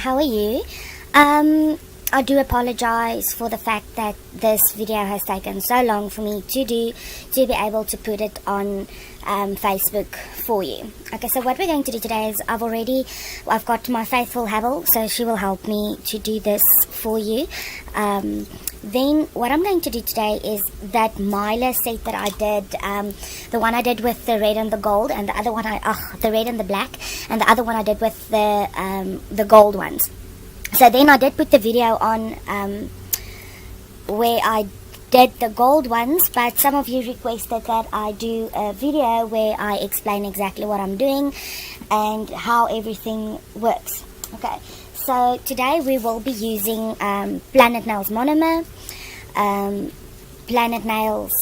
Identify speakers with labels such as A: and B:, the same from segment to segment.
A: how are you? I do apologize for the fact that this video has taken so long for me to be able to put it on Facebook for you. Okay, so what we're going to do today is I've got my faithful Havel, so she will help me to do this for you. Then what I'm going to do today is that Mylar set that I did, the one I did with the red and the gold, and the other one the red and the black, and the other one I did with the gold ones. So then I did put the video on where I did the gold ones, but some of you requested that I do a video where I explain exactly what I'm doing and how everything works. Okay, so today we will be using Planet Nails monomer, Planet Nails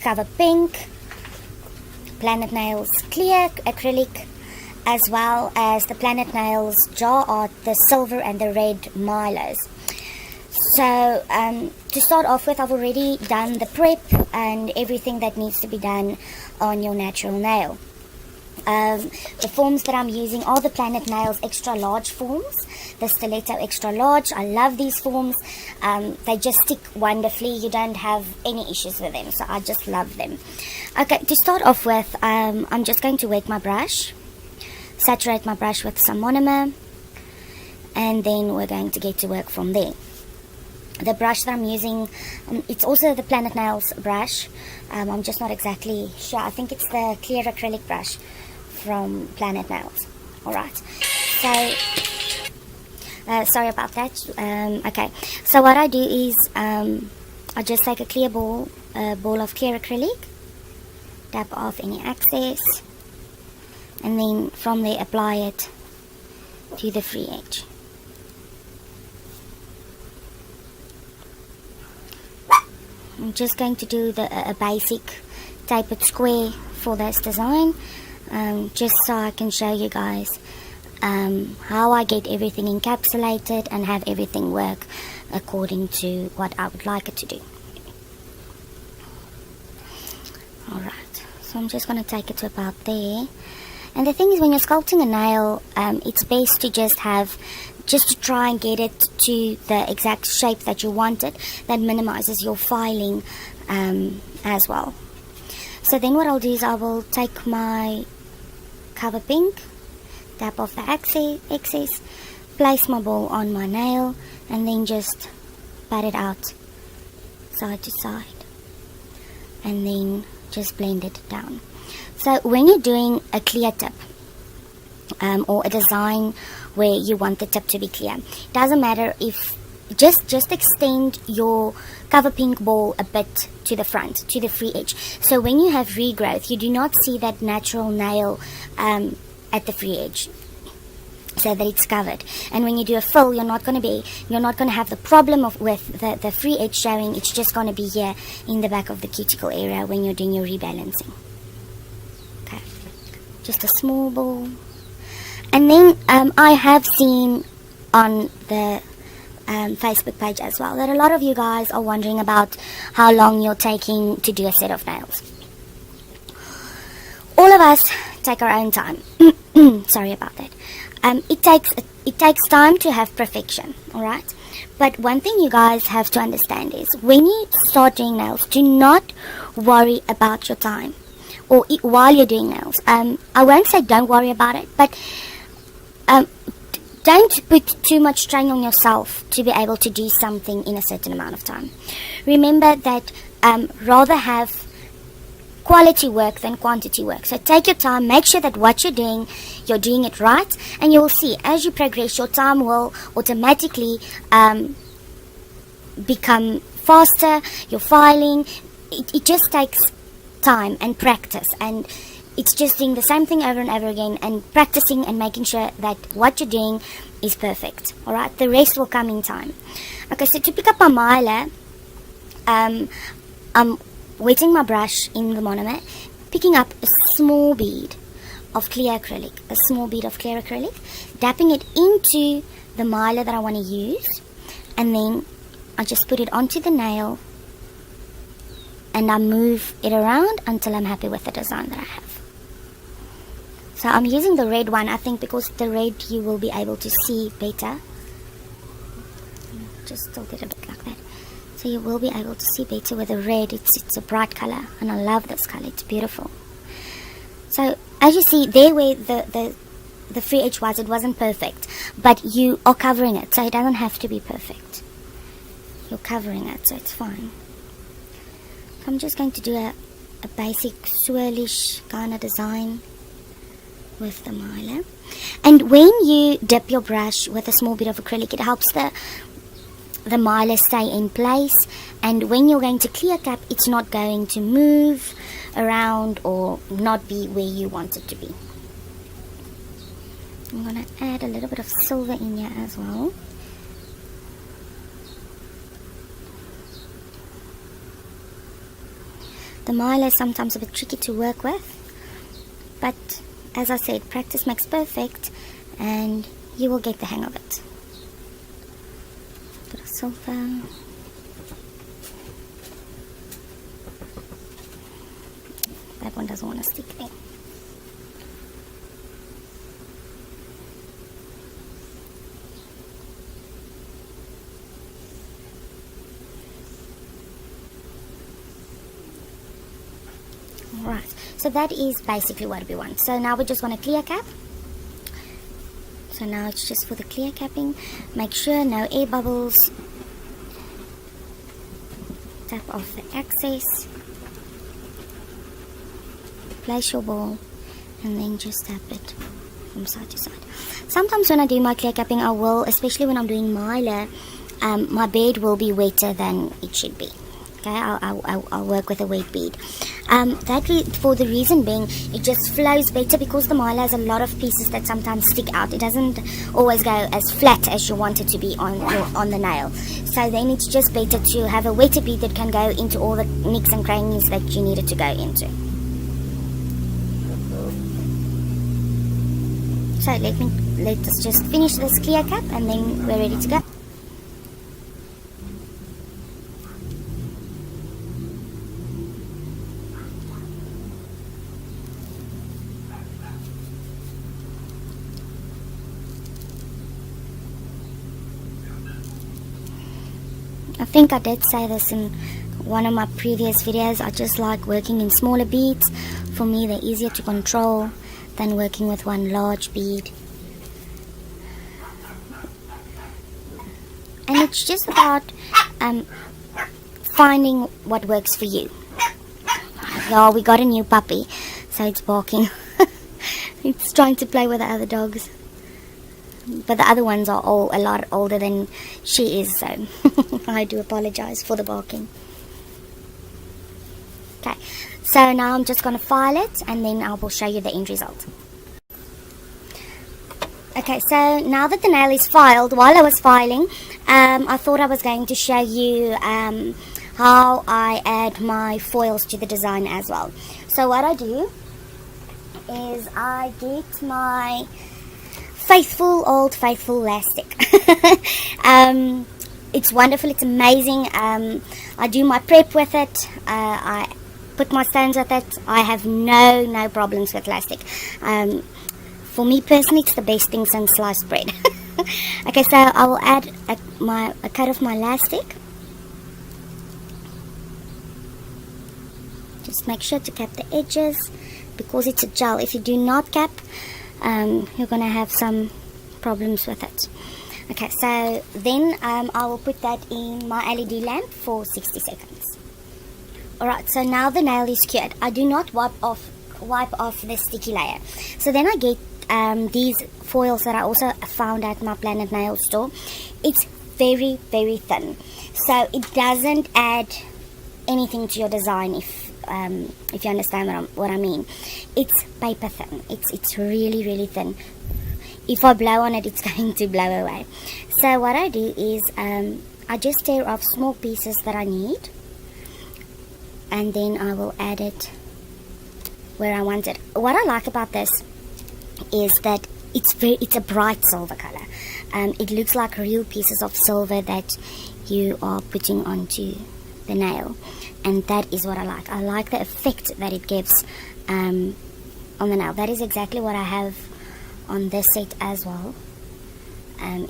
A: cover pink, Planet Nails clear acrylic, as well as the Planet Nails jar art, the silver and the red Mylars. So to start off with, I've already done the prep and everything that needs to be done on your natural nail. The forms that I'm using are the Planet Nails extra large forms, the stiletto extra large. I love these forms. They just stick wonderfully. You don't have any issues with them, so I just love them. Okay, to start off with, I'm just going to wet my brush, saturate my brush with some monomer, and then we're going to get to work from there. The brush that I'm using, it's also the Planet Nails brush. I'm just not exactly sure. I think it's the clear acrylic brush from Planet Nails. Alright, so sorry about that. Okay, so what I do is I just take a clear ball of clear acrylic, dab off any excess, and then from there apply it to the free edge. I'm just going to do a basic tapered square for this design, just so I can show you guys how I get everything encapsulated and have everything work according to what I would like it to do. Alright, so I'm just going to take it to about there. And the thing is, when you're sculpting a nail, it's best to just to try and get it to the exact shape that you want it. That minimizes your filing as well. So then what I'll do is I will take my cover pink, tap off the excess, place my ball on my nail, and then just pat it out side to side, and then just blend it down. So when you're doing a clear tip or a design where you want the tip to be clear, doesn't matter if just extend your cover pink ball a bit to the front, to the free edge. So when you have regrowth, you do not see that natural nail at the free edge, so that it's covered. And when you do a fill, you're not going to have the problem with the free edge showing. It's just going to be here in the back of the cuticle area when you're doing your rebalancing. Okay, just a small ball. And then I have seen on the Facebook page as well that a lot of you guys are wondering about how long you're taking to do a set of nails. All of us take our own time. Sorry about that. It takes time to have perfection, alright? But one thing you guys have to understand is when you start doing nails, do not worry about your time or while you're doing nails. I won't say don't worry about it, but don't put too much strain on yourself to be able to do something in a certain amount of time. Remember that rather have quality work than quantity work. So take your time, make sure that what you're doing it right, and you will see as you progress, your time will automatically become faster. Your filing, it just takes time and practice, and it's just doing the same thing over and over again and practicing and making sure that what you're doing is perfect. Alright, the rest will come in time. Okay, so to pick up my Mylar, I'm wetting my brush in the monomer, picking up a small bead of clear acrylic, dapping it into the Mylar that I want to use, and then I just put it onto the nail and I move it around until I'm happy with the design that I have. So I'm using the red one, I think, because the red you will be able to see better just tilt it a bit like that, so you will be able to see better with the red. It's a bright color, and I love this color. It's beautiful. So as you see there, where the free edge was, it wasn't perfect, but you are covering it, so it doesn't have to be perfect. You're covering it, so it's fine. So I'm just going to do a basic swirlish kind of design with the Mylar. And when you dip your brush with a small bit of acrylic, it helps the Mylar stay in place, and when you're going to clear cap, it's not going to move around or not be where you want it to be. I'm going to add a little bit of silver in here as well. The Mylar is sometimes a bit tricky to work with, but as I said, practice makes perfect, and you will get the hang of it. Bit of silver. That one doesn't want to stick there. Alright, so that is basically what we want. So now we're just going to clear cap. So now it's just for the clear capping. Make sure no air bubbles. Tap off the excess. Place your ball and then just tap it from side to side. Sometimes when I do my clear capping, I will, especially when I'm doing Mylar, my bead will be wetter than it should be. Okay, I'll work with a wet bead. For the reason being, it just flows better because the Mylar has a lot of pieces that sometimes stick out. It doesn't always go as flat as you want it to be on the nail. So then it's just better to have a wetter bead that can go into all the nicks and crannies that you need it to go into. So let us just finish this clear cap, and then we're ready to go. I think I did say this in one of my previous videos. I just like working in smaller beads. For me, they're easier to control than working with one large bead. And it's just about finding what works for you. Yeah, we got a new puppy, so it's barking. It's trying to play with the other dogs. But the other ones are all a lot older than she is, so I do apologize for the barking. Okay, so now I'm just going to file it, and then I will show you the end result. Okay, so now that the nail is filed, while I was filing, I thought I was going to show you how I add my foils to the design as well. So what I do is I get my old faithful elastic. It's wonderful, it's amazing. I do my prep with it. I put my stones with it. I have no problems with elastic. For me personally, it's the best thing since sliced bread. Okay, so I will add a cut of my elastic. Just make sure to cap the edges because it's a gel. If you do not cap, you're going to have some problems with it. Okay, so then I will put that in my LED lamp for 60 seconds. Alright, so now the nail is cured. I do not wipe off the sticky layer. So then I get these foils that I also found at my Planet Nail store. It's very thin, so it doesn't add anything to your design, if you understand what I mean. It's paper thin. It's really thin. If I blow on it, it's going to blow away. So what I do is I just tear off small pieces that I need, and then I will add it where I want it. What I like about this is that it's a bright silver color. It looks like real pieces of silver that you are putting onto the nail, and that is what I like. I like the effect that it gives on the nail. That is exactly what I have on this set as well.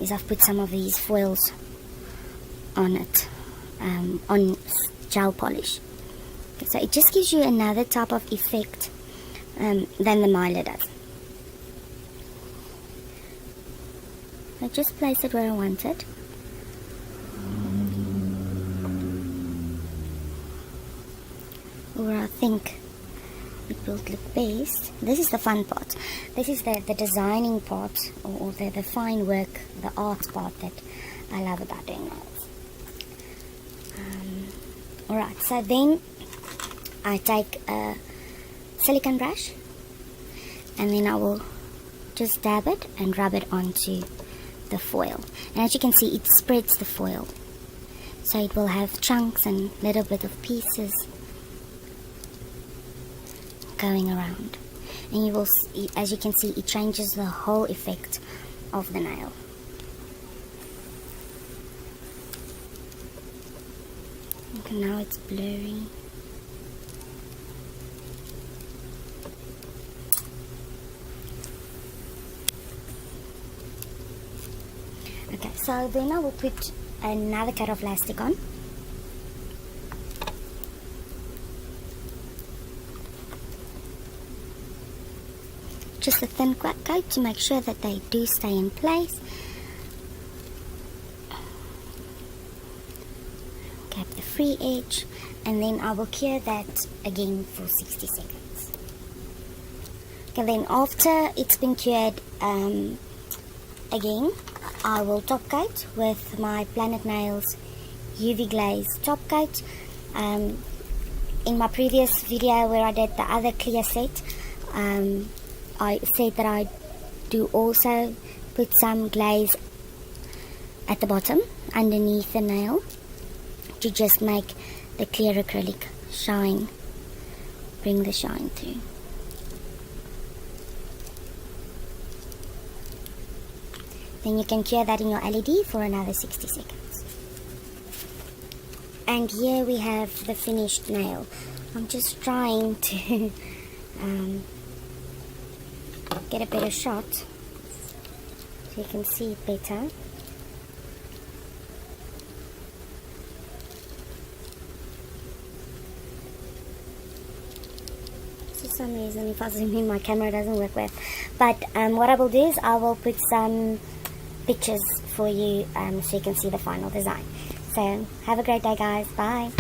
A: Is I've put some of these foils on it, on gel polish. Okay, so it just gives you another type of effect than the Mylar does. I just place it where I want it. Where I think it will look best. This is the fun part. This is the designing part, or the fine work, the art part that I love about doing nails. Alright, so then I take a silicone brush and then I will just dab it and rub it onto the foil. And as you can see, it spreads the foil, so it will have chunks and little bit of pieces going around, and you will see, as you can see, it changes the whole effect of the nail. Okay, now it's blurry. Okay, so then I will put another coat of elastic on. Just a thin coat to make sure that they do stay in place. Cap the free edge, and then I will cure that again for 60 seconds. Okay, then after it's been cured again, I will top coat with my Planet Nails UV Glaze top coat. In my previous video where I did the other clear set, I said that I do also put some glaze at the bottom underneath the nail to just make the clear acrylic shine, bring the shine through. Then you can cure that in your LED for another 60 seconds. And here we have the finished nail. I'm just trying to get a better shot so you can see it better. For some reason, if I zoom in, my camera doesn't work well. But what I will do is I will put some pictures for you so you can see the final design. So have a great day, guys. Bye.